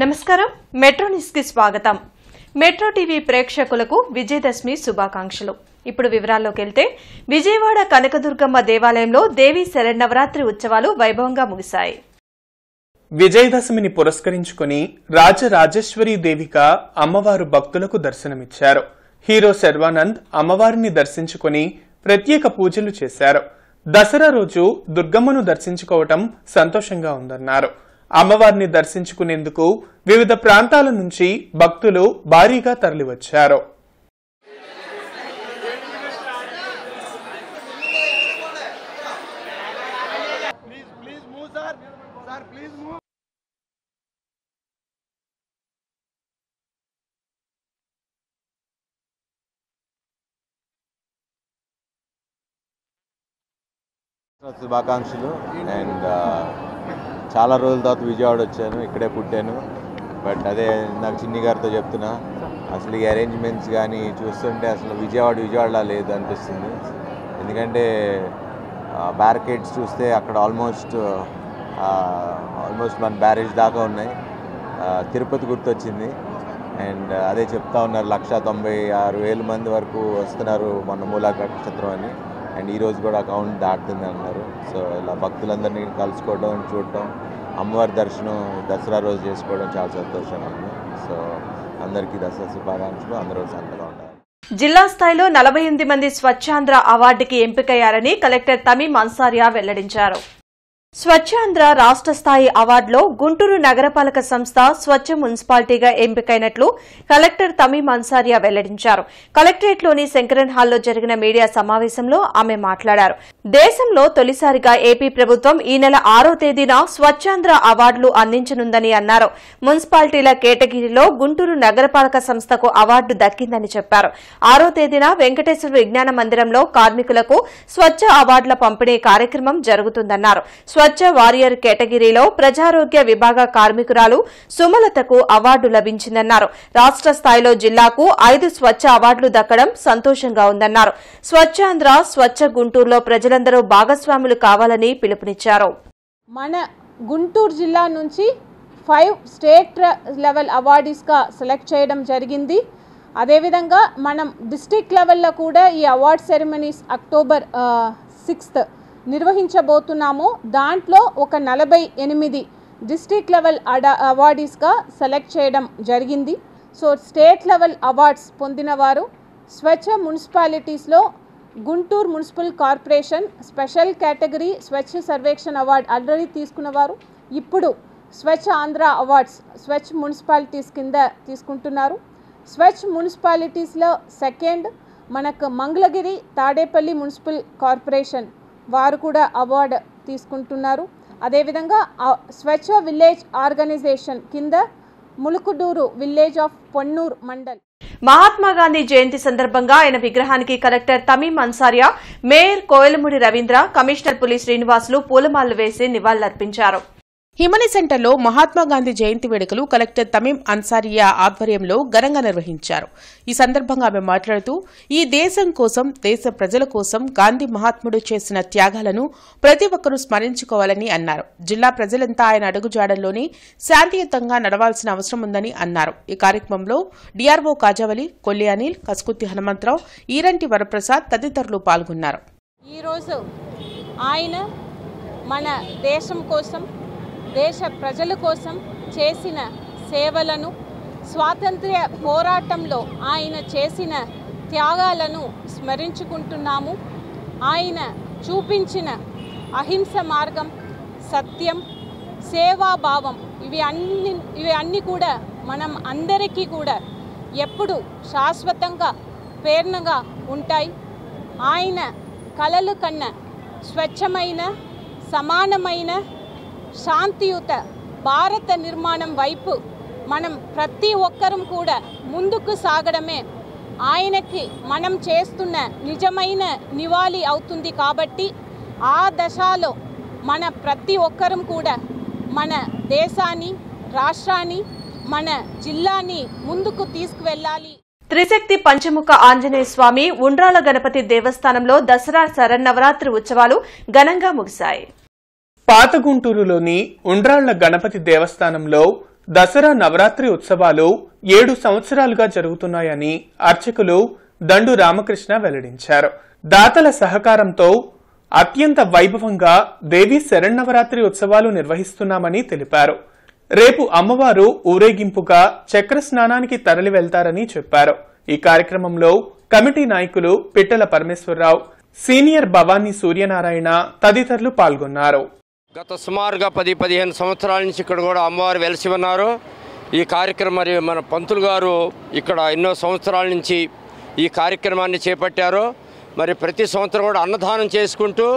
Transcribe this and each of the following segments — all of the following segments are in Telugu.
నమస్కారం మెట్రో న్యూస్ కి స్వాగతం. మెట్రో టీవీ ప్రేక్షకులకు విజయదశమి శుభాకాంక్షలు. ఇప్పుడు వివరాల్లోకి వెళ్తే విజయవాడ కనకదుర్గమ్మ దేవాలయంలో దేవీ శరన్నవరాత్రి ఉత్సవాలు వైభవంగా ముగిశాయి. విజయదశమిని పురస్కరించుకుని రాజరాజేశ్వరి దేవిగా అమ్మవారు భక్తులకు దర్శనమిచ్చారు. హీరో శర్వానంద్ అమ్మవారిని దర్శించుకుని ప్రత్యేక పూజలు చేశారు. దసరా రోజు దుర్గమ్మను దర్శించుకోవటం సంతోషంగా ఉందన్నారు. అమ్మవారిని దర్శించుకునేందుకు వివిధ ప్రాంతాల నుంచి భక్తులు భారీగా తరలివచ్చారు. శుభాకాంక్షలు. అండ్ చాలా రోజుల తర్వాత విజయవాడ వచ్చాను, ఇక్కడే పుట్టాను. బట్ అదే నాకు చిన్ని గారితో చెప్తున్నా, అసలు ఈ అరేంజ్మెంట్స్ కానీ చూస్తుంటే అసలు విజయవాడలా లేదు అనిపిస్తుంది. ఎందుకంటే బ్యారికేడ్స్ చూస్తే అక్కడ ఆల్మోస్ట్ మన బ్యారేజ్ దాకా ఉన్నాయి. తిరుపతి గుర్తొచ్చింది. అండ్ అదే చెప్తా ఉన్నారు 196,000 మంది వరకు వస్తున్నారు మొన్న మూలా నక్షత్రం అని. అండ్ ఈరోజు కూడా అకౌంట్ దాటుతుంది అన్నారు. సో ఇలా భక్తులందరినీ కలుసుకోవడం, చూడటం, అమ్మవారి దర్శనం దసరా రోజు చేసుకోవడం చాలా సంతోషంగా ఉంది. సో అందరికీ దసరా శుభాకాంక్షలు. అందరూ సంతగా ఉండాలి. జిల్లా స్థాయిలో 48 మంది స్వచ్ఛాంధ్ర అవార్డుకి ఎంపికయ్యారని కలెక్టర్ తమీం అన్సారియా వెల్లడించారు. స్వచ్ఛాంధ్ర రాష్ట్ర స్థాయి అవార్డులో గుంటూరు నగరపాలక సంస్థ స్వచ్ఛ మున్సిపాలిటీగా ఎంపికైనట్లు కలెక్టర్ తమీం అన్సారియా వెల్లడించారు. కలెక్టరేట్లోని శంకరన్ హాల్లో జరిగిన మీడియా సమావేశంలో ఆమె మాట్లాడారు. దేశంలో తొలిసారిగా ఏపీ ప్రభుత్వం ఈ నెల 6వ తేదీన స్వచ్ఛాంధ్ర అవార్డులు అందించనుందని అన్నారు. మున్సిపాలిటీల కేటగిరీలో గుంటూరు నగరపాలక సంస్థకు అవార్డు దక్కిందని చెప్పారు. 6వ తేదీన వెంకటేశ్వర విజ్ఞాన మందిరంలో కార్మికులకు స్వచ్ఛ అవార్డుల పంపిణీ కార్యక్రమం జరుగుతుందన్నారు. స్వచ్ఛ వారియర్ కేటగిరీలో ప్రజారోగ్య విభాగ కార్మికురాలు సుమలతకు అవార్డు లభించిందన్నారు. రాష్ట్ర స్థాయిలో జిల్లాకు 5 స్వచ్ఛ అవార్డులు దక్కడం సంతోషంగా ఉందన్నారు. స్వచ్ఛాంధ్ర స్వచ్ఛ గుంటూరులో ప్రజలందరూ భాగస్వాములు కావాలని పిలుపునిచ్చారు. మన గుంటూరు జిల్లా నుంచి 5 స్టేట్ లెవెల్ అవార్డీస్గా సెలెక్ట్ చేయడం జరిగింది. అదేవిధంగా మనం డిస్ట్రిక్ట్ లెవెల్లో కూడా ఈ అవార్డ్ సెరమనీస్ అక్టోబర్ 6th నిర్వహించబోతున్నాము. దాంట్లో ఒక 48 డిస్ట్రిక్ట్ లెవెల్ అవార్డీస్గా సెలెక్ట్ చేయడం జరిగింది. సో స్టేట్ లెవెల్ అవార్డ్స్ పొందినవారు స్వచ్ఛ మున్సిపాలిటీస్లో Guntur municipal corporation special category Swachh Survekshan award already తీసుకున్నవారు ఇప్పుడు స్వచ్ఛ ఆంధ్ర అవార్డ్స్ స్వచ్ఛ మున్సిపాలిటీస్ కింద తీసుకుంటున్నారు. స్వచ్ఛ మున్సిపాలిటీస్లో సెకండ్ మనకు మంగళగిరి తాడేపల్లి మున్సిపల్ కార్పొరేషన్ వారు కూడా అవార్డు తీసుకుంటున్నారు. అదేవిధంగా స్వచ్ఛ విలేజ్ ఆర్గనైజేషన్ కింద ములుకుడూరు విలేజ్ ఆఫ్ పొన్నూరు మండల్. మహాత్మాగాంధీ జయంతి సందర్భంగా ఆయన విగ్రహానికి collector Tameem Ansariya, mayor Koyalamudi Ravindra, commissioner Puli Srinivasulu పూలమాలలు వేసి నివాళులర్పించారు. హిమని సెంటర్లో మహాత్మాగాంధీ జయంతి వేడుకలు కలెక్టర్ తమీం అన్సారియా ఆధ్వర్యంలో ఘనంగా నిర్వహించారు. ఈ సందర్భంగా ఆమె మాట్లాడుతూ ఈ దేశం కోసం, దేశ ప్రజల కోసం గాంధీ మహాత్ముడు చేసిన త్యాగాలను ప్రతి ఒక్కరూ స్మరించుకోవాలని అన్నారు. జిల్లా ప్రజలంతా ఆయన అడుగుజాడల్లోనే శాంతియుతంగా నడవాల్సిన అవసరం ఉందని అన్నారు. ఈ కార్యక్రమంలో డీఆర్ఓ కాజావలి, కొల్లి అనిల్, కసుకుత్తి హనుమంతరావు, ఈరంటి వరప్రసాద్ తదితరులు పాల్గొన్నారు. ఈరోజు ఆయన మన దేశం కోసం, దేశ ప్రజల కోసం చేసిన సేవలను, స్వాతంత్ర్య పోరాటంలో ఆయన చేసిన త్యాగాలను స్మరించుకుంటున్నాము. ఆయన చూపించిన అహింస మార్గం, సత్యం, సేవాభావం ఇవి అన్నీ కూడా మనం అందరికీ కూడా ఎప్పుడు శాశ్వతంగా ప్రేరణగా ఉంటాయి. ఆయన కలలు కన్న స్వచ్ఛమైన, సమానమైన, శాంతియుత భారత నిర్మాణం వైపు మనం ప్రతి ఒక్కరం కూడా ముందుకు సాగడమే ఆయనకి మనం చేస్తున్న నిజమైన నివాళి అవుతుంది. కాబట్టి ఆ దశలో మన ప్రతి ఒక్కరం కూడా మన దేశాన్ని, రాష్ట్రాన్ని, మన జిల్లాని ముందుకు తీసుకువెళ్ళాలి. త్రిశక్తి పంచముఖ ఆంజనేయ స్వామి ఉండ్రాల గణపతి దేవస్థానంలో దసరా శరన్నవరాత్రి ఉత్సవాలు ఘనంగా ముగిశాయి. పాత గుంటూరులోని ఉండ్రాళ్ల గణపతి దేవస్థానంలో దసరా నవరాత్రి ఉత్సవాలు 7 సంవత్సరాలుగా జరుగుతున్నాయని అర్చకులు దండు రామకృష్ణ వెల్లడించారు. దాతల సహకారంతో అత్యంత వైభవంగా దేవీ శరన్నవరాత్రి ఉత్సవాలు నిర్వహిస్తున్నామని తెలిపారు. రేపు అమ్మవారు ఊరేగింపుగా చక్ర స్నానానికి తరలి వెళ్తారని చెప్పారు. ఈ కార్యక్రమంలో కమిటీ నాయకులు పిట్టల పరమేశ్వరరావు, సీనియర్ భవానీ సూర్యనారాయణ తదితరులు పాల్గొన్నారు. గత సుమారుగా 10-15 సంవత్సరాల నుంచి ఇక్కడ కూడా అమ్మవారు వెలిసి ఉన్నారు. ఈ కార్యక్రమం మరి మన పంతులు గారు ఇక్కడ ఎన్నో సంవత్సరాల నుంచి ఈ కార్యక్రమాన్ని చేపట్టారు. మరి ప్రతి సంవత్సరం కూడా అన్నదానం చేసుకుంటూ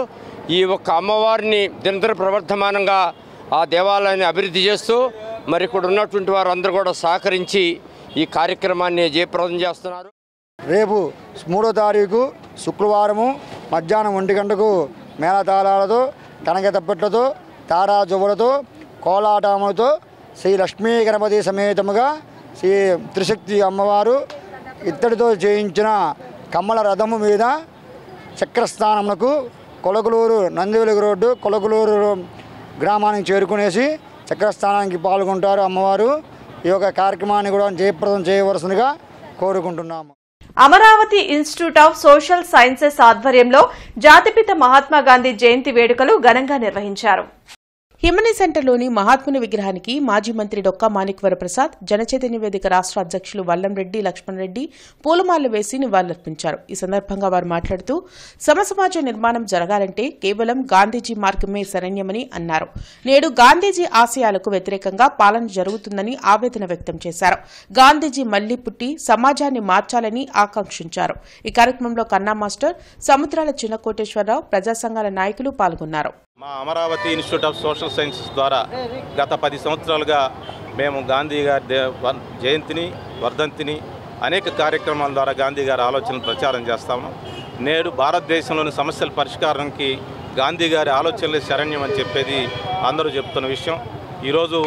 ఈ ఒక్క అమ్మవారిని దినదిన ప్రవర్ధమానంగా ఆ దేవాలయాన్ని అభివృద్ధి చేస్తూ మరి ఇక్కడ ఉన్నటువంటి వారు అందరూ కూడా సహకరించి ఈ కార్యక్రమాన్ని జయప్రదం చేస్తున్నారు. రేపు 3వ తారీఖు శుక్రవారము మధ్యాహ్నం 1 గంటకు మేళతాళాలతో, కనక తప్పెట్లతో, తారా జువ్వలతో, కోలాటాములతో శ్రీ లక్ష్మీ గణపతి సమేతముగా శ్రీ త్రిశక్తి అమ్మవారు ఇత్తడితో చేయించిన కమ్మల రథము మీద చక్రస్థానములకు కొలకలూరు నందివెలుగు రోడ్డు కొలకలూరు గ్రామానికి చేరుకునేసి చక్రస్థానానికి పాల్గొంటారు అమ్మవారు. ఈ యొక్క కార్యక్రమాన్ని కూడా జయప్రదం చేయవలసిందిగా కోరుకుంటున్నాము. Amaravati institute of social sciences ఆధ్వర్యంలో జాతిపిత మహాత్మా గాంధీ జయంతి వేడుకలు ఘనంగా నిర్వహించారు. హిమనీ సెంటర్లోని మహాత్ముని విగ్రహానికి మాజీ మంత్రి డొక్కా మాణిక్వర ప్రసాద్, జనచైతన్య వేదిక రాష్ట్ర అధ్యక్షులు వల్లంరెడ్డి లక్ష్మణ్ రెడ్డి పూలమాలలు వేసి నివాళులర్పించారు. ఈ సందర్భంగా వారు మాట్లాడుతూ సమసమాజ నిర్మాణం జరగాలంటే కేవలం గాంధీజీ మార్గమే శరణ్యమని అన్నారు. నేడు గాంధీజీ ఆశయాలకు వ్యతిరేకంగా పాలన జరుగుతుందని ఆవేదన వ్యక్తం చేశారు. గాంధీజీ మళ్లీ పుట్టి సమాజాన్ని మార్చాలని ఆకాంక్షించారు. ఈ కార్యక్రమంలో కన్నా మాస్టర్, సముద్రాల చిన్న కోటేశ్వరరావు, ప్రజా సంఘాల నాయకులు పాల్గొన్నారు. మా Amaravati institute of social sciences ద్వారా గత 10 సంవత్సరాలుగా మేము గాంధీ గారి జయంతిని, వర్ధంతిని అనేక కార్యక్రమాల ద్వారా గాంధీ గారి ఆలోచనలు ప్రచారం చేస్తాము. నేడు భారతదేశంలోని సమస్యల పరిష్కారానికి గాంధీ గారి ఆలోచనలే శరణ్యం అని చెప్పేది అందరూ చెప్తున్న విషయం. ఈరోజు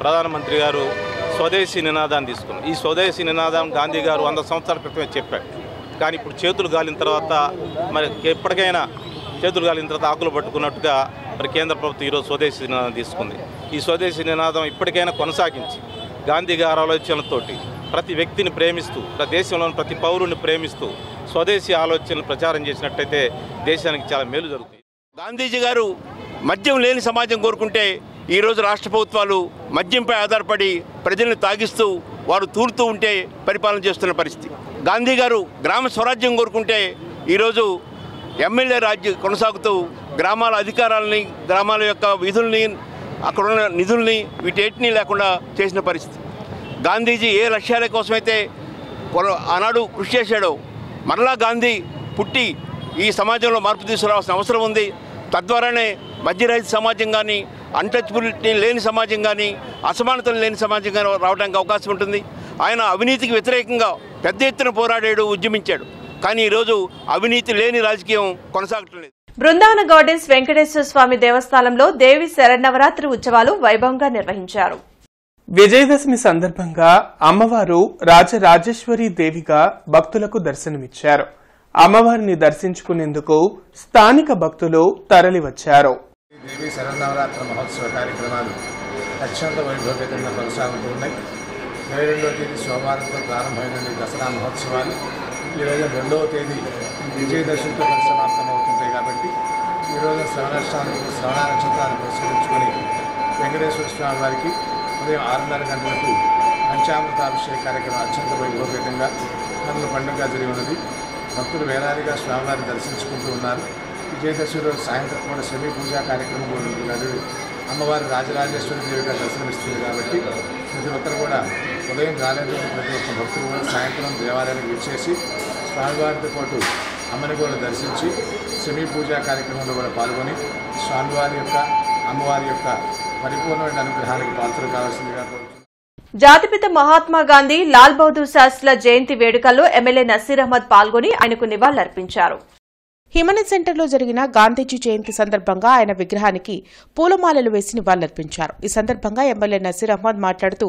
ప్రధానమంత్రి గారు స్వదేశీ నినాదాన్ని తీసుకున్నారు. ఈ స్వదేశీ నినాదం గాంధీ గారు 100 సంవత్సరాల క్రితమే చెప్పాడు. కానీ ఇప్పుడు చేతులు గాలిన తర్వాత మరి ఎప్పటికైనా చేతులు గాలిన తర్వాత ఆకులు పట్టుకున్నట్టుగా మరి కేంద్ర ప్రభుత్వం ఈరోజు స్వదేశీ నినాదం తీసుకుంది. ఈ స్వదేశీ నినాదం ఇప్పటికైనా కొనసాగించి గాంధీ గారి ఆలోచనలతోటి ప్రతి వ్యక్తిని ప్రేమిస్తూ, దేశంలోని ప్రతి పౌరుని ప్రేమిస్తూ స్వదేశీ ఆలోచనలు ప్రచారం చేసినట్టయితే దేశానికి చాలా మేలు జరుగుతుంది. గాంధీజీ గారు మద్యం లేని సమాజం కోరుకుంటే ఈరోజు రాష్ట్ర ప్రభుత్వాలు మద్యంపై ఆధారపడి ప్రజల్ని తాగిస్తూ వారు తూలుతూ ఉంటే పరిపాలన చేస్తున్న పరిస్థితి. గాంధీ గారు గ్రామ స్వరాజ్యం కోరుకుంటే ఈరోజు ఎమ్మెల్యే రాజ్యం కొనసాగుతూ గ్రామాల అధికారాలని, గ్రామాల యొక్క విధుల్ని, అక్కడున్న నిధుల్ని వీటేటిని లేకుండా చేసిన పరిస్థితి. గాంధీజీ ఏ లక్ష్యాల కోసమైతే ఆనాడు కృషి చేశాడో మరలా గాంధీ పుట్టి ఈ సమాజంలో మార్పు తీసుకురావాల్సిన అవసరం ఉంది. తద్వారానే మధ్యరహిత సమాజం కానీ, అన్టచబిలిటీ లేని సమాజం కానీ, అసమానతలు లేని సమాజం కానీ రావడానికి అవకాశం ఉంటుంది. ఆయన అవినీతికి వ్యతిరేకంగా పెద్ద ఎత్తున పోరాడాడు, ఉద్యమించాడు. కానీ ఈరోజు అవినీతి లేని రాజకీయం కొనసాగట్లేదు. బృందావన గార్డెన్స్ వెంకటేశ్వర స్వామి దేవస్థానంలో దేవి శరన్నవరాత్రి ఉత్సవాలు వైభవంగా నిర్వహించారు. విజయదశమి సందర్భంగా అమ్మవారు రాజరాజేశ్వరి దేవిగా భక్తులకు దర్శనమిచ్చారు. అమ్మవారిని దర్శించుకునేందుకు స్థానిక భక్తులు తరలివచ్చారు. దేవి శరన్నవరాత్రి మహోత్సవ కార్యక్రమాలు అత్యంత వైభవపేతంగా కొనసాగుతున్నాయి. 22వ తేదీ సోమవారంతో ప్రారంభమైన దసరా మహోత్సవాలు ఈరోజు 2వ తేదీ విజయదశమితో పరిసమాప్తమవుతుంటాయి. కాబట్టి ఈరోజు శ్రవణ నక్షత్రాన్ని పురస్కరించుకొని వెంకటేశ్వర స్వామి వారికి ఉదయం 6:30 గంటలకు పంచామృతాభిషేక కార్యక్రమం అత్యంత వైభవపేతంగా కన్నుల పండుగగా జరిగి ఉన్నది. భక్తులు వేలాదిగా స్వామివారిని దర్శించుకుంటూ ఉన్నారు. విజయదశమి రోజు సాయంత్రం కూడా శమీ పూజా కార్యక్రమం కూడా ఉంటుంది. అమ్మవారి రాజరాజేశ్వరి దేవిగా దర్శనమిస్తుంది. కాబట్టి ప్రతి ఒక్కరు కూడా ఉదయం రాలేదని ప్రతి ఒక్క భక్తులు కూడా సాయంత్రం దేవాలయానికి విచ్చేసి స్వామివారితో పాటు అమ్మని కూడా దర్శించి శమీ పూజా కార్యక్రమంలో కూడా పాల్గొని స్వామివారి యొక్క, అమ్మవారి యొక్క పరిపూర్ణమైన అనుగ్రహానికి పాత్రలు కావాల్సిందిగా కోరుతున్నాను. జాతిపిత మహాత్మా గాంధీ, లాల్ బహదూర్ శాస్త్రిల జయంతి వేడుకల్లో ఎమ్మెల్యే నసీర్ అహ్మద్ పాల్గొని ఆయనకు నివాళులర్పించారు. హిమనీ సెంటర్లో జరిగిన గాంధీజీ జయంతి సందర్భంగా ఆయన విగ్రహానికి పూలమాలలు వేసి నివాళులర్పించారు. ఈ సందర్భంగా ఎమ్మెల్యే నసీర్ అహ్మద్ మాట్లాడుతూ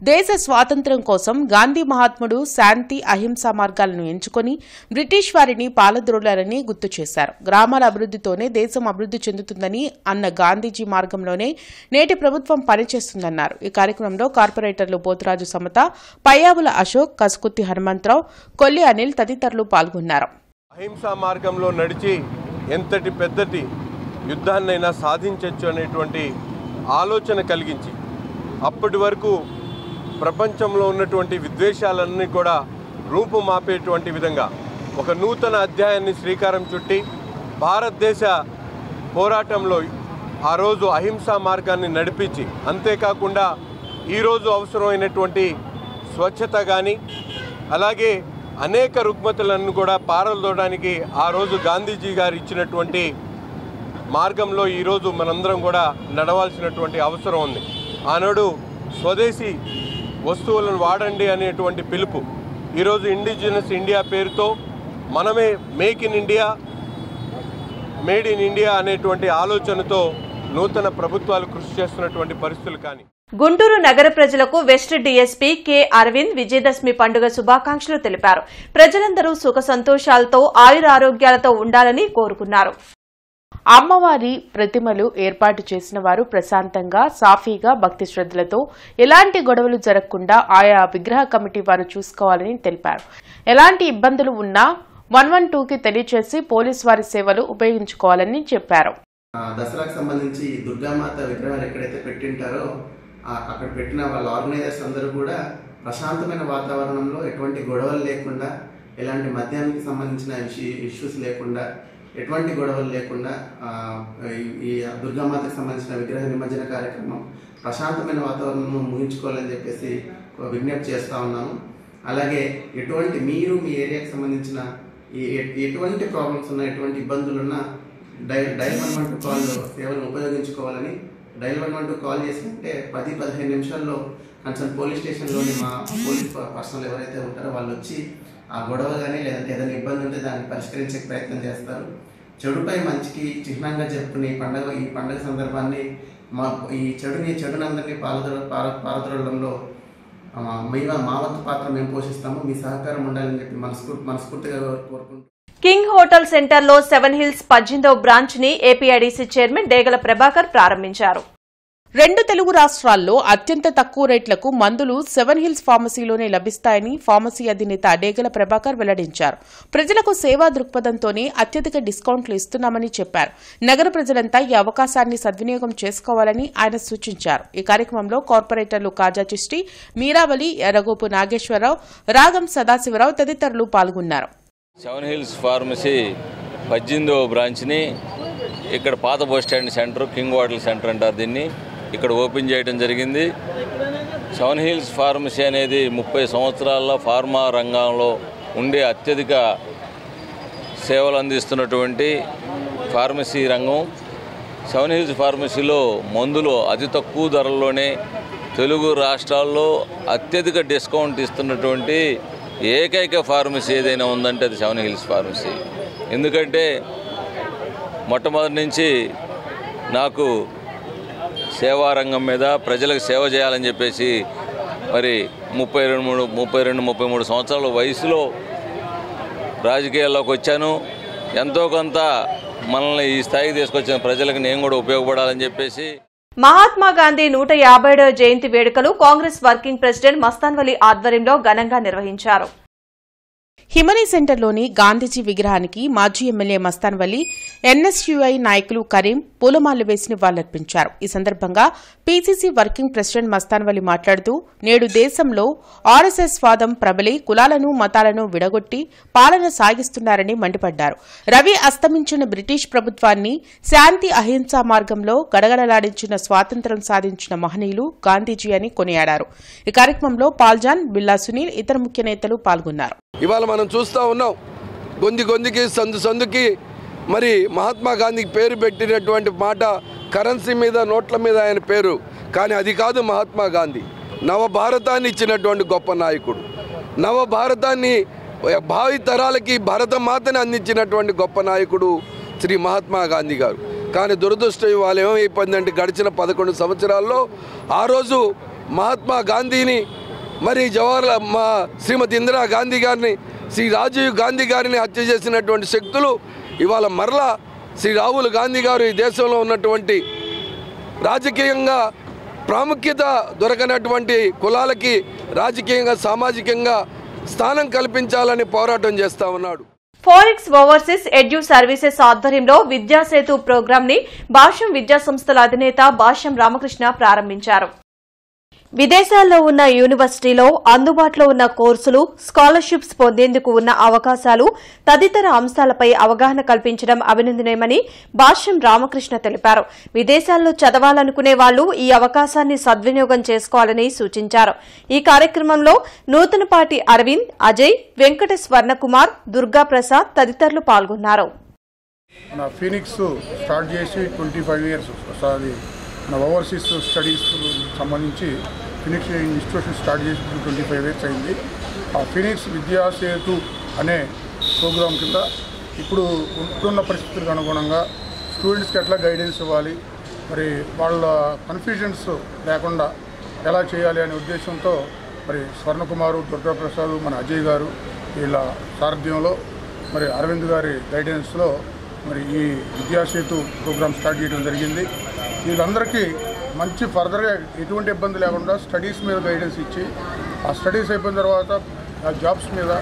దేశ స్వాతంత్ర్యం కోసం గాంధీ మహాత్ముడు శాంతి అహింసా మార్గాలను ఎంచుకుని బ్రిటిష్ వారిని పాలద్రోలారని గుర్తు చేశారు. గ్రామాల అభివృద్దితోనే దేశం అభివృద్ది చెందుతుందని అన్న గాంధీజీ మార్గంలోనే నేటి ప్రభుత్వం పనిచేస్తుందన్నారు. ఈ కార్యక్రమంలో కార్పొరేటర్లు పోతురాజు సమత, పయ్యావుల అశోక్, కసుకుత్తి హనుమంతరావు, కొల్లి అనిల్ తదితరులు పాల్గొన్నారు. అహింసా మార్గంలో నడిచి ఎంతటి పెద్దటి యుద్ధాన్నైనా సాధించవచ్చు అనేటువంటి ఆలోచన కలిగించి అప్పటి వరకు ప్రపంచంలో ఉన్నటువంటి విద్వేషాలన్నీ కూడా రూపుమాపేటువంటి విధంగా ఒక నూతన అధ్యాయాన్ని శ్రీకారం చుట్టి భారతదేశ పోరాటంలో ఆ రోజు అహింసా మార్గాన్ని నడిపించి అంతేకాకుండా ఈరోజు అవసరమైనటువంటి స్వచ్ఛత కానీ అలాగే అనేక రుగ్మతలను కూడా పారదోడడానికి ఆ రోజు గాంధీజీ గారు ఇచ్చినటువంటి మార్గంలో ఈరోజు మనందరం కూడా నడవాల్సినటువంటి అవసరం ఉంది. ఆనాడు స్వదేశీ వస్తువులను వాడండి అనేటువంటి పిలుపు ఈరోజు ఇండిజినస్ ఇండియా పేరుతో మనమే make in India, made in India అనేటువంటి ఆలోచనతో నూతన ప్రభుత్వాలు కృషి చేస్తున్నటువంటి పరిస్థితులు. కానీ గుంటూరు నగర ప్రజలకు west DSP K Aravind Vijayadashami పండుగ శుభాకాంక్షలు తెలిపారు. ప్రజలందరూ సుఖ సంతోషాలతో ఆయురారోగ్యాలతో ఉండాలని కోరుకున్నారు. అమ్మవారి ప్రతిమలు ఏర్పాటు చేసిన వారు ప్రశాంతంగా, సాఫీగా, భక్తి శ్రద్ధలతో ఎలాంటి గొడవలు జరగకుండా ఆయా విగ్రహ కమిటీ వారు చూసుకోవాలని తెలిపారు. ఎలాంటి ఇబ్బందులు ఉన్నా 112కి తెలియజేసి పోలీసు వారి సేవలు ఉపయోగించుకోవాలని చెప్పారు. దసరాకు సంబంధించి దుర్గామాత విగ్రహాలు ఎక్కడైతే పెట్టింటారో అక్కడ పెట్టిన వాళ్ళ ఆర్గనైజర్స్ అందరూ కూడా ప్రశాంతమైన వాతావరణంలో ఎటువంటి గొడవలు లేకుండా, ఎలాంటి మద్యానికి సంబంధించిన ఇష్యూస్ లేకుండా, ఎటువంటి గొడవలు లేకుండా ఈ దుర్గామాతకు సంబంధించిన విగ్రహ నిమజ్జన కార్యక్రమం ప్రశాంతమైన వాతావరణంలో ముగించుకోవాలని చెప్పేసి విజ్ఞప్తి చేస్తూ ఉన్నాము. అలాగే ఎటువంటి మీరు మీ ఏరియాకి సంబంధించిన ఎటువంటి ప్రాబ్లమ్స్ ఉన్నా, ఎటువంటి ఇబ్బందులున్నా డైల్ 112 కాల్ సేవలను ఉపయోగించుకోవాలని, డైల్ 112 కాల్ చేసినట్టే 10-15 నిమిషాల్లో కన్సర్న్ పోలీస్ స్టేషన్లోని మా పోలీస్ పర్సనల్ ఎవరైతే ఉంటారో వాళ్ళు వచ్చి ఆ గొడవ కానీ లేదంటే ఏదైనా ఇబ్బంది ఉంటే దాన్ని పరిష్కరించే ప్రయత్నం చేస్తారు. చెడుపై మంచికి చిహ్నంగా చెప్పుకుని ఈ పండుగ సందర్భాన్ని ఈ చెడునందరినీ పారద్రోలడంలో మా వంతు పాత్ర మేము పోషిస్తాము. మీ సహకారం ఉండాలని చెప్పి మనస్ఫూర్తిగా కోరుకుంటున్నాం. కింగ్ హోటల్ సెంటర్లో 7 హిల్స్ 18వ బ్రాంచ్ ని ఏపీఐడీసీ చైర్మన్ డేగల ప్రభాకర్ ప్రారంభించారు. 2 తెలుగు రాష్ట్రాల్లో అత్యంత తక్కువ రేట్లకు మందులు 7 హిల్స్ ఫార్మసీలోనే లభిస్తాయని ఫార్మసీ అధినేత డేగల ప్రభాకర్ వెల్లడించారు. ప్రజలకు సేవా దృక్పథంతోనే అత్యధిక డిస్కౌంట్లు ఇస్తున్నామని చెప్పారు. నగర ప్రజలంతా ఈ అవకాశాన్ని సద్వినియోగం చేసుకోవాలని ఆయన సూచించారు. ఈ కార్యక్రమంలో కార్పొరేటర్లు కాజా చిష్టి, మీరావళి, ఎర్రగోపు నాగేశ్వరరావు, రాగం సదాశివరావు తదితరులు పాల్గొన్నారు. 7 హిల్స్ ఫార్మసీ 18వ బ్రాంచ్ని ఇక్కడ పాత bus stand centre, king hotel centre అంటారు దీన్ని, ఇక్కడ ఓపెన్ చేయడం జరిగింది. 7 హిల్స్ ఫార్మసీ అనేది 30 సంవత్సరాల్లో ఫార్మా రంగంలో ఉండే అత్యధిక సేవలు అందిస్తున్నటువంటి ఫార్మసీ రంగం. 7 హిల్స్ ఫార్మసీలో మందులు అతి తక్కువ ధరల్లోనే తెలుగు రాష్ట్రాల్లో అత్యధిక డిస్కౌంట్ ఇస్తున్నటువంటి ఏకైక ఫార్మసీ ఏదైనా ఉందంటే అది 7 హిల్స్ ఫార్మసీ. ఎందుకంటే మొట్టమొదటి నుంచి నాకు సేవారంగం మీద ప్రజలకు సేవ చేయాలని చెప్పేసి మరి 32-33 సంవత్సరాల వయసులో రాజకీయాల్లోకి వచ్చాను. ఎంతో కొంత మనల్ని ఈ స్థాయికి తీసుకొచ్చిన ప్రజలకు నేను కూడా ఉపయోగపడాలని చెప్పేసి మహాత్మా గాంధీ 150వ జయంతి వేడుకలు కాంగ్రెస్ వర్కింగ్ ప్రెసిడెంట్ మస్తాన్ వలీ ఆధ్వర్యంలో ఘనంగా నిర్వహించారు. హిమనీ సెంటర్లోని గాంధీజీ విగ్రహానికి మాజీ ఎమ్మెల్యే మస్తాన్ వలీ, ఎన్ఎస్యుఐ నాయకులు కరీం పూలమాలలు వేసి నివాళులర్పించారు. ఈ సందర్భంగా PCC working president Mastan Vali మాట్లాడుతూ నేడు దేశంలో ఆర్ఎస్ఎస్ వాదం ప్రబలి కులాలను మతాలను విడగొట్టి పాలన సాగిస్తున్నారని మండిపడ్డారు. రవి అస్తమించిన బ్రిటిష్ ప్రభుత్వాన్ని శాంతి అహింసా మార్గంలో గడగడలాడించిన స్వాతంత్ర్యం సాధించిన మహనీయులు గాంధీజీ అని కొనియాడారు. ఈ కార్యక్రమంలో పాల్జాన్, బిల్లా సునీల్, ఇతర ముఖ్య నేతలు పాల్గొన్నారు. ఇవాళ మనం చూస్తూ ఉన్నాం, గొంతుకి సందుకి మరి మహాత్మా గాంధీకి పేరు పెట్టినటువంటి మాట కరెన్సీ మీద, నోట్ల మీద ఆయన పేరు, కానీ అది కాదు మహాత్మా గాంధీ. నవభారతాన్ని ఇచ్చినటువంటి గొప్ప నాయకుడు. నవభారతాన్ని భావి తరాలకి భరతమాతని అందించినటువంటి గొప్ప నాయకుడు శ్రీ మహాత్మా గాంధీ గారు. కానీ దురదృష్టం వాళ్ళు ఏమైపోయిందంటే గడిచిన 11 సంవత్సరాల్లో ఆ రోజు మహాత్మా గాంధీని మరి శ్రీమతి ఇందిరా గాంధీ గారిని, శ్రీ రాజీవ్ గాంధీ గారిని హత్య చేసినటువంటి శక్తులు ఇవాళ మరలా శ్రీ రాహుల్ గాంధీ గారు ఈ దేశంలో ఉన్నటువంటి రాజకీయంగా ప్రాముఖ్యత దొరకనటువంటి కులాలకి రాజకీయంగా సామాజికంగా స్థానం కల్పించాలని పోరాటం చేస్తా ఉన్నాడు. ఫోరెక్స్ ఓవర్సీస్ ఎడ్యూ సర్వీసెస్ ఆధ్వర్యంలో విద్యాసేతు ప్రోగ్రాం ని భాష్యం విద్యా సంస్థల అధినేత భాష్యం రామకృష్ణ ప్రారంభించారు. విదేశాల్లో ఉన్న యూనివర్సిటీలో అందుబాటులో ఉన్న కోర్సులు, స్కాలర్షిప్స్ పొందేందుకు ఉన్న అవకాశాలు తదితర అంశాలపై అవగాహన కల్పించడం అభినందనీయమని భాష్యం రామకృష్ణ తెలిపారు. విదేశాల్లో చదవాలనుకునే వాళ్లు ఈ అవకాశాన్ని సద్వినియోగం చేసుకోవాలని సూచించారు. ఈ కార్యక్రమంలో నూతనపాటి అరవింద్, అజయ్, వెంకట స్వర్ణకుమార్, దుర్గా ప్రసాద్ తదితరులు పాల్గొన్నారు. మన ఓవర్సీస్ స్టడీస్ సంబంధించి ఫినిక్స్ ఇన్స్టిట్యూషన్ స్టార్ట్ చేసి 25 ఇయర్స్ అయింది. ఆ ఫినిక్స్ విద్యాసేతు అనే ప్రోగ్రాం కింద ఇప్పుడు ఉంటున్న పరిస్థితులకు అనుగుణంగా స్టూడెంట్స్కి ఎట్లా గైడెన్స్ ఇవ్వాలి, మరి వాళ్ళ కన్ఫ్యూజన్స్ లేకుండా ఎలా చేయాలి అనే ఉద్దేశంతో మరి స్వర్ణకుమారు, దుర్గాప్రసాద్, మన అజయ్ గారు వీళ్ళ సారథ్యంలో మరి అరవింద్ గారి గైడెన్స్లో మరి ఈ విద్యాసేతు ప్రోగ్రాం స్టార్ట్ చేయడం జరిగింది. వీళ్ళందరికీ మంచి ఫర్దర్గా ఎటువంటి ఇబ్బంది లేకుండా స్టడీస్ మీద గైడెన్స్ ఇచ్చి, ఆ స్టడీస్ అయిపోయిన తర్వాత ఆ జాబ్స్ మీద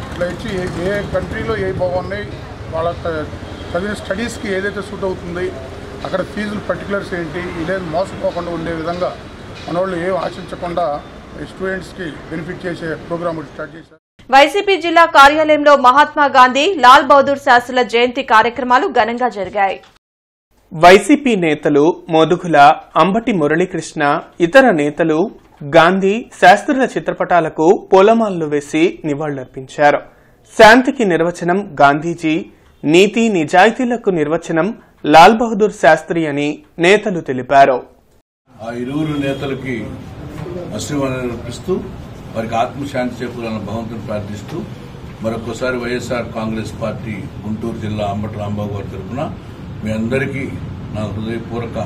ఇట్లా ఇచ్చి ఏ కంట్రీలో ఏ బాగున్నాయి, వాళ్ళ చదివిన స్టడీస్కి ఏదైతే సూట్ అవుతుంది, అక్కడ ఫీజులు పర్టికులర్స్ ఏంటి, ఇదే మోసపోకుండా ఉండే విధంగా మన వాళ్ళు ఏం ఆశించకుండా స్టూడెంట్స్కి బెనిఫిట్ చేసే ప్రోగ్రామ్ స్టార్ట్ చేశారు. వైసీపీ జిల్లా కార్యాలయంలో మహాత్మా గాంధీ, లాల్ బహదూర్ శాస్త్రుల జయంతి కార్యక్రమాలు ఘనంగా జరిగాయి. వైసీపీ నేతలు మోదుగుల, అంబటి మురళీకృష్ణ, ఇతర నేతలు గాంధీ, శాస్త్రుల చిత్రపటాలకు పూలమాలలు వేసి నివాళులర్పించారు. శాంతికి నిర్వచనం గాంధీజీ, నీతి నిజాయితీలకు నిర్వచనం లాల్ బహదూర్ శాస్త్రి అని నేతలు తెలిపారు. ఆ ఇరువురు నేతలకి అశ్రువాణి అర్పిస్తూ వారికి ఆత్మశాంతి చేకూరాలని భగవంతుని ప్రార్థిస్తూ మరొకసారి వైఎస్ఆర్ కాంగ్రెస్ పార్టీ గుంటూరు జిల్లా అంబటి రాంబాబు గారి తరఫున మీ అందరికీ నా హృదయపూర్వక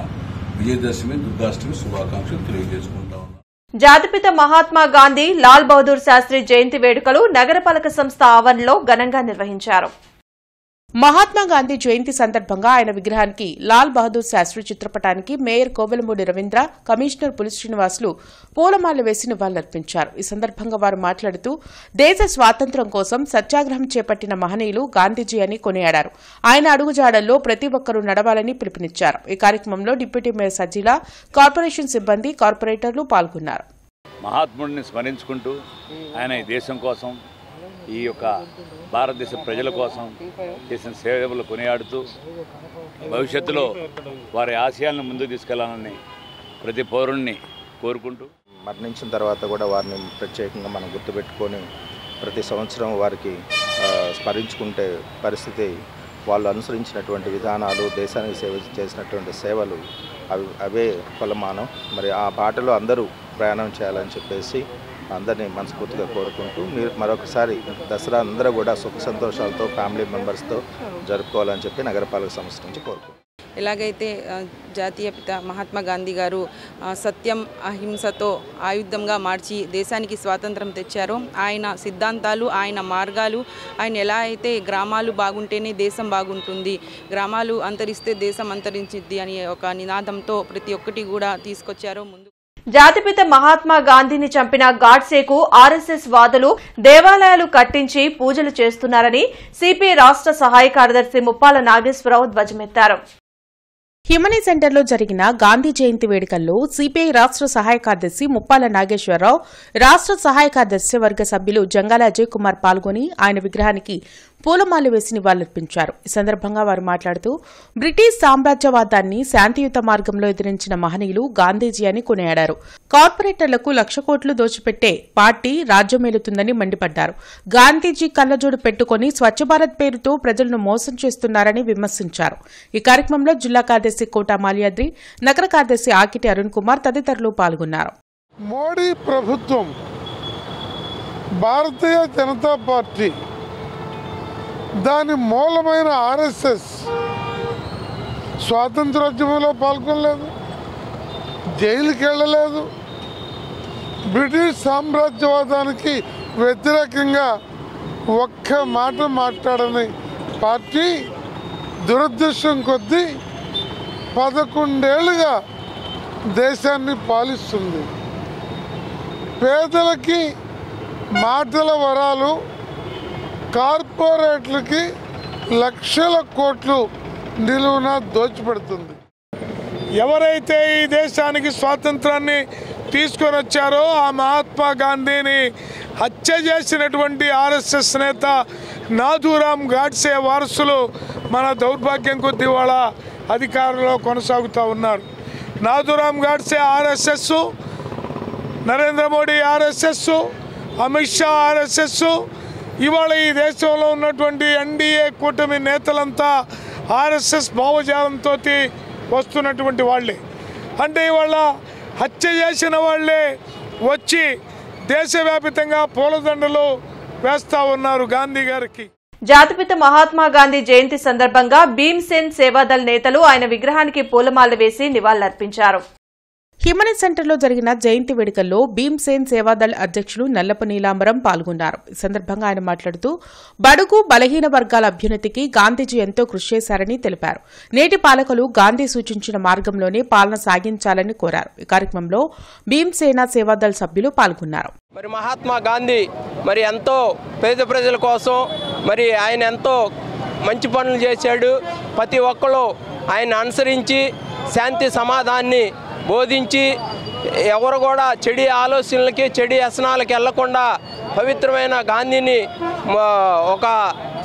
విజయదశమి, దుర్గాష్టమి శుభాకాంక్షలు తెలియజేసుకుంటా ఉన్నాను. జాతిపిత మహాత్మా గాంధీ, లాల్ బహదూర్ శాస్త్రి జయంతి వేడుకలు నగరపాలక సంస్థ ఆవరణలో ఘనంగా నిర్వహించారు. మహాత్మా గాంధీ జయంతి సందర్భంగా ఆయన విగ్రహానికి, లాల్ బహదూర్ శాస్త్రి చిత్రపటానికి మేయర్ కోవెలమూడి రవీంద్ర, కమిషనర్ పులి శ్రీనివాసులు పూలమాలలు వేసి నివాళులర్పించారు. ఈ సందర్భంగా వారు మాట్లాడుతూ దేశ స్వాతంత్ర్యం కోసం సత్యాగ్రహం చేపట్టిన మహనీయులు గాంధీజీ అని కొనియాడారు. ఆయన అడుగుజాడల్లో ప్రతి ఒక్కరూ నడవాలని పిలుపునిచ్చారు. ఈ కార్యక్రమంలో డిప్యూటీ మేయర్ సజ్జిల, కార్పొరేషన్ సిబ్బంది, కార్పొరేటర్లు పాల్గొన్నారు. మహాత్ముడిని స్మరించుకుంటూ ఆయన ఈ దేశం కోసం, ఈ యొక్క భారతదేశ ప్రజల కోసం చేసిన సేవలు కొనియాడుతూ భవిష్యత్తులో వారి ఆశయాలను ముందుకు తీసుకెళ్లాలని ప్రతి పౌరుణ్ణి కోరుకుంటూ, మరణించిన తర్వాత కూడా వారిని ప్రత్యేకంగా మనం గుర్తుపెట్టుకొని ప్రతి సంవత్సరం వారికి స్మరించుకుంటే పరిస్థితి, వాళ్ళు అనుసరించినటువంటి విధానాలు, దేశానికి సేవ చేసినటువంటి సేవలు అవే కొలమానం. మరి ఆ బాటలో అందరూ ప్రయాణం చేయాలని చెప్పేసి అందరినీ మనస్ఫూర్తిగా కోరుకుంటూ, మీరు మరొకసారి దసరా అందరూ కూడా సుఖ సంతోషాలతో ఫ్యామిలీ మెంబర్స్తో జరుపుకోవాలని చెప్పి నగరపాలక సంస్థ నుంచి కోరుకుంటున్నాం. ఎలాగైతే జాతీయ పిత మహాత్మా గాంధీ గారు సత్యం అహింసతో ఆయుధంగా మార్చి దేశానికి స్వాతంత్రం తెచ్చారో, ఆయన సిద్ధాంతాలు, ఆయన మార్గాలు, ఆయన ఎలా అయితే గ్రామాలు బాగుంటేనే దేశం బాగుంటుంది, గ్రామాలు అంతరిస్తే దేశం అంతరించిద్ది అనే ఒక నినాదంతో ప్రతి ఒక్కటి కూడా తీసుకొచ్చారో. ముందు జాతిపిత మహాత్మా గాంధీని చంపిన గాడ్సేకు ఆర్ఎస్ఎస్ వాదులు దేవాలయాలు కట్టించి పూజలు చేస్తున్నారని సిపిఐ రాష్ట్ర సహాయ కార్యదర్శి ముప్పాల నాగేశ్వరరావు ధ్వజమెత్తారు. హిమనీ సెంటర్లో జరిగిన గాంధీ జయంతి వేడుకల్లో సిపిఐ రాష్ట్ర సహాయ కార్యదర్శి ముప్పాల నాగేశ్వరరావు, రాష్ట్ర సహాయ కార్యదర్శి వర్గ సభ్యులు జంగాల అజయ్ కుమార్ పాల్గొని ఆయన విగ్రహానికి పూలమాలలు వేసి నివాళులర్పించారు. ఈ సందర్భంగా వారు మాట్లాడుతూ బ్రిటిష్ సామ్రాజ్యవాదాన్ని శాంతియుత మార్గంలో ఎదిరించిన మహనీయులు గాంధీజీ అని కొనియాడారు. కార్పొరేటర్లకు 1,00,000 కోట్లు దోచిపెట్టే పార్టీ రాజ్యమేలుతుందని మండిపడ్డారు. గాంధీజీ కళ్లజోడు పెట్టుకుని స్వచ్ఛ భారత్ పేరుతో ప్రజలను మోసం చేస్తున్నారని విమర్శించారు. ఈ కార్యక్రమంలో జిల్లా కార్యదర్శి కోట మాల్యాద్రి, నగర కార్యదర్శి ఆకిటి అరుణ్ కుమార్ తదితరులు పాల్గొన్నారు. మోడీ ప్రభుత్వం, భారతీయ జనతా పార్టీ దాని మూలమైన ఆర్ఎస్ఎస్ స్వాతంత్రోద్యమంలో పాల్గొనలేదు, జైలుకి వెళ్ళలేదు, బ్రిటిష్ సామ్రాజ్యవాదానికి వ్యతిరేకంగా ఒక్క మాట మాట్లాడని పార్టీ దురదృష్టం కొద్దీ 11 ఏళ్ళుగా దేశాన్ని పాలిస్తుంది. పేదలకి మాటల వరాలు, కార్పొరేట్లకి లక్షల కోట్లు నిలువున దోచిపెడుతుంది. ఎవరైతే ఈ దేశానికి స్వాతంత్రాన్ని తీసుకొని వచ్చారో ఆ మహాత్మా గాంధీని హత్య చేసినటువంటి ఆర్ఎస్ఎస్ నేత నాథూరామ్ గాడ్సే వారసులు మన దౌర్భాగ్యం కొద్దీ వాళ్ళ అధికారంలో కొనసాగుతూ ఉన్నారు. Nathuram Godse RSS, Narendra Modi RSS, Amit Shah RSS, ఇవాళ ఈ దేశంలో ఉన్నటువంటి ఎన్డీఏ కూటమి నేతలంతా ఆర్ఎస్ఎస్ భావజాలంతో వస్తున్నటువంటి వాళ్ళే. అంటే ఇవాళ హత్య చేసిన వాళ్ళే వచ్చి దేశవ్యాప్తంగా పూలదండలు వేస్తూ ఉన్నారు గాంధీ గారికి. జాతిపిత మహాత్మా గాంధీ జయంతి సందర్భంగా భీమ్సేన్ సేవాదళ్ నేతలు ఆయన విగ్రహానికి పూలమాల వేసి నివాళులర్పించారు. హిమనీ సెంటర్లో జరిగిన జయంతి వేడుకల్లో భీమ్సేన్ సేవాదళ్ అధ్యక్షులు నల్లపు నీలాంబరం పాల్గొన్నారు. ఈ సందర్భంగా ఆయన మాట్లాడుతూ బడుగు బలహీన వర్గాల అభ్యున్నతికి గాంధీజీ ఎంతో కృషి చేశారని తెలిపారు. నేటి పాలకులు గాంధీ సూచించిన మార్గంలోనే పాలన సాగించాలని కోరారు. ఈ కార్యక్రమంలో భీమ్సేన సేవాదళ్ సభ్యులు పాల్గొన్నారు. మరి మహాత్మా గాంధీ మరి ఎంతో పేద ప్రజల కోసం మరి ఆయన ఎంతో మంచి పనులు చేశాడు. ప్రతి ఒక్కరు ఆయన అనుసరించి శాంతి సమాధానాన్ని బోధించి ఎవరు కూడా చెడు ఆలోచనలకి చెడు వ్యసనాలకి వెళ్లకుండా పవిత్రమైన గాంధీని ఒక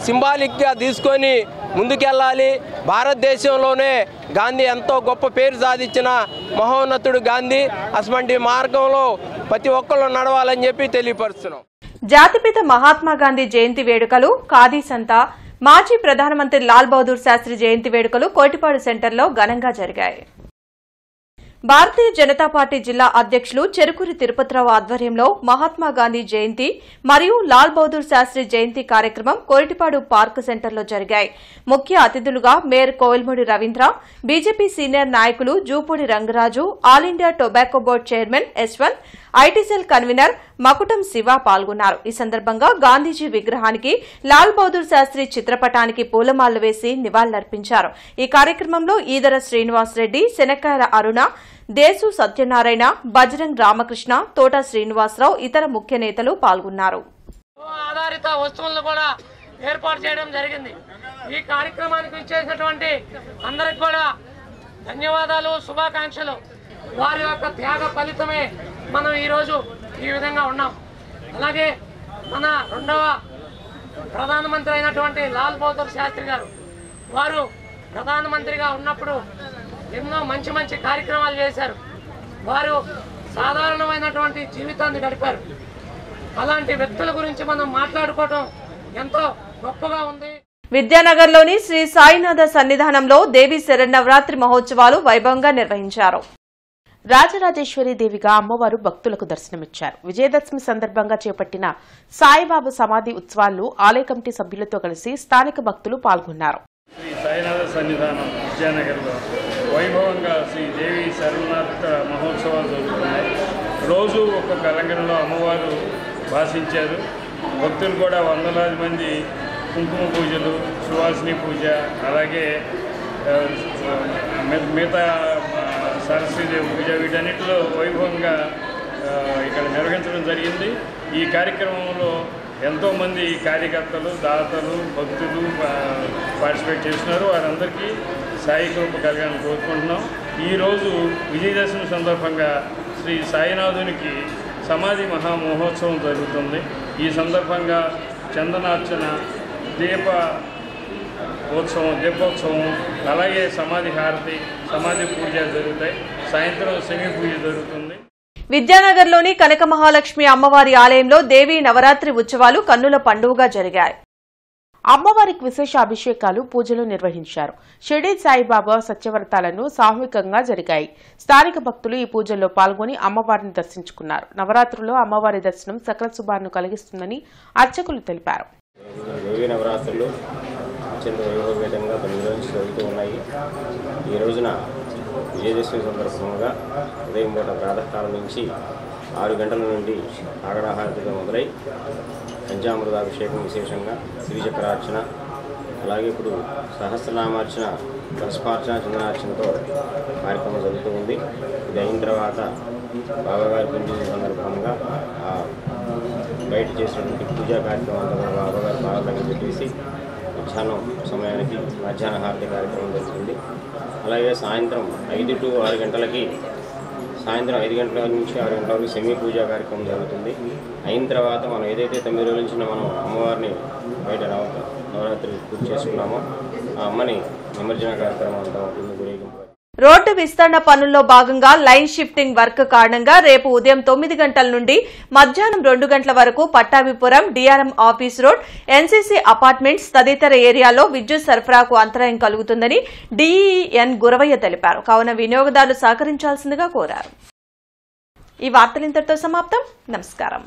సింబాలిక్గా తీసుకొని ముందుకెళ్ళాలి. భారతదేశంలోనే గాంధీ ఎంతో గొప్ప పేరు సాధించిన మహోన్నతుడు గాంధీ. అటువంటి మార్గంలో ప్రతి ఒక్కరు నడవాలని చెప్పి తెలియపరుస్తున్నాం. జాతిపిత మహాత్మా గాంధీ జయంతి వేడుకలు ఖాదీ సంత, మాజీ ప్రధానమంత్రి లాల్ బహదూర్ శాస్త్రి జయంతి వేడుకలు కోటిపాడు సెంటర్లో ఘనంగా జరిగాయి. భారతీయ జనతా పార్టీ జిల్లా అధ్యక్షులు చెరుకూరి తిరుపతిరావు ఆధ్వర్యంలో మహాత్మా గాంధీ జయంతి మరియు లాల్ బహదూర్ శాస్త్రి జయంతి కార్యక్రమం కోరిటిపాడు పార్క్ సెంటర్లో జరిగాయి. ముఖ్య అతిథులుగా mayor Koyilmudi Ravindra, BJP senior నాయకులు Jupudi Rangaraju, all India tobacco board chairman Yashwant, IT cell convener Makutam Shiva పాల్గొన్నారు. ఈ సందర్భంగా గాంధీజీ విగ్రహానికి, లాల్ బహదూర్ శాస్త్రి చిత్రపటానికి పూలమాలలు వేసి నివాళులర్పించారు. ఈ కార్యక్రమంలో ఈదర శ్రీనివాసరెడ్డి, శనక్కాయల అరుణ, దేశు సత్యనారాయణ, బజరంగ్ రామకృష్ణ, తోట శ్రీనివాసరావు, ఇతర ముఖ్య నేతలు పాల్గొన్నారు. ఆధారిత వస్తువులను కూడా ఏర్పాటు చేయడం జరిగింది. ఈ కార్యక్రమానికి ఇచ్చేసినటువంటి అందరికి కూడా ధన్యవాదాలు, శుభాకాంక్షలు. వారి యొక్క త్యాగ ఫలితమే మనం ఈరోజు ఈ విధంగా ఉన్నాం. అలాగే మన రెండవ ప్రధానమంత్రి అయినటువంటి లాల్ బహదూర్ శాస్త్రి గారు, వారు ప్రధానమంత్రిగా ఉన్నప్పుడు ఎన్నో మంచి మంచి కార్యక్రమాలు చేశారు. వారు సాధారణమైనటువంటి జీవితాన్ని గడిపారు. అలాంటి వ్యక్తుల గురించి మనం మాట్లాడుకోవడం ఎంతో గొప్పగా ఉంది. విద్యానగర్లోని శ్రీ సాయినాథ సన్నిధానంలో దేవీ శరన్నవరాత్రి మహోత్సవాలు వైభవంగా నిర్వహించారు. రాజరాజేశ్వరి దేవిగా అమ్మవారు భక్తులకు దర్శనమిచ్చారు. విజయదశమి సందర్భంగా చేపట్టిన సాయిబాబా సమాధి ఉత్సవాల్లో ఆలయ కమిటీ సభ్యులతో కలిసి స్థానిక భక్తులు పాల్గొన్నారు. శ్రీ సాయినాథ సన్నిధానం విజయనగర్లో వైభవంగా శ్రీ దేవి శరణార్థ మహోత్సవాలు జరుగుతున్నాయి. రోజు ఒక్కొక్క రంగంలో అమ్మవారు భాషించారు. భక్తులు కూడా వందలాది మంది కుంకుమ పూజలు, సువాసిని పూజ, అలాగే మిగతా సరస్వతీదేవి పూజ, వీటన్నిటిలో వైభవంగా ఇక్కడ నిర్వహించడం జరిగింది. ఈ కార్యక్రమంలో ఎంతోమంది కార్యకర్తలు, దాతలు, భక్తులు పార్టిసిపేట్ చేస్తున్నారు. వారందరికీ సాయి కృప కలగాలని కోరుకుంటున్నాం. ఈరోజు విజయదశమి సందర్భంగా శ్రీ సాయినాథునికి సమాధి మహామహోత్సవం జరుగుతుంది. ఈ సందర్భంగా చందనార్చన, దీపోత్సవం, అలాగే సమాధి హారతి, సమాధి పూజ జరుగుతాయి. సాయంత్రం శమి పూజ జరుగుతుంది. విద్యానగర్లోని కనక మహాలక్ష్మి అమ్మవారి ఆలయంలో దేవీ నవరాత్రి ఉత్సవాలు కన్నుల పండుగగా జరిగాయి. అమ్మవారికి విశేష అభిషేకాలు, పూజలు నిర్వహించారు. షిరిడీ సాయిబాబా సత్యవ్రతాలను సామూహికంగా జరిగాయి. స్థానిక భక్తులు ఈ పూజల్లో పాల్గొని అమ్మవారిని దర్శించుకున్నారు. నవరాత్రుల్లో అమ్మవారి దర్శనం సకల శుభాలను కలిగిస్తుందని అర్చకులు తెలిపారు. దేవీ నవరాత్రులు అత్యంత వైభవపేతంగా 9 రోజులు జరుగుతూ ఉన్నాయి. ఈ రోజున విజయదశమి సందర్భంగా ఉదయం పూట ప్రాతకాలం నుంచి 6 గంటల నుండి ఆగడాహారతిగా మొదలై పంచామృతాభిషేకం విశేషంగా శ్రీచక్రార్చన, అలాగే ఇప్పుడు సహస్రనామార్చన, కలస్పార్చన, చందనార్చనతో కార్యక్రమం జరుగుతూ ఉంది. ఇది అయిన తర్వాత బాబాగారి పుణ్యం సందర్భంగా బయట చేసినటువంటి పూజా కార్యక్రమాలతో కూడా బాబాగారు బాగా పెట్టేసి మధ్యాహ్నం సమయానికి మధ్యాహ్న హారతి కార్యక్రమం జరుగుతుంది. అలాగే సాయంత్రం 5 to 6 గంటలకి, సాయంత్రం 5 గంటల నుంచి 6 గంటల వరకు సెమీ పూజా కార్యక్రమం జరుగుతుంది. అయిన తర్వాత మనం ఏదైతే 9 రోజుల నుంచి మనం అమ్మవారిని బయట నవరాత్రి పూజ చేసుకున్నామో ఆ అమ్మని నిమజ్జన కార్యక్రమం అంతా ఉంటుంది. గురేగింపు రోడ్డు విస్తరణ పనుల్లో భాగంగా లైన్ షిఫ్టింగ్ వర్క్ కారణంగా రేపు ఉదయం 9 గంటల నుండి మధ్యాహ్నం 2 గంటల వరకు Pattabhipuram, DRM office road, NCC apartments తదితర ఏరియాలో విద్యుత్ సరఫరాకు అంతరాయం కలుగుతుందని డీఈఎన్ గురవయ్య తెలిపారు. కావున వినియోగదారులు సహకరించాల్సిందిగా కోరారు. ఈ వార్తలు ఇంతటితో సమాప్తం. నమస్కారం.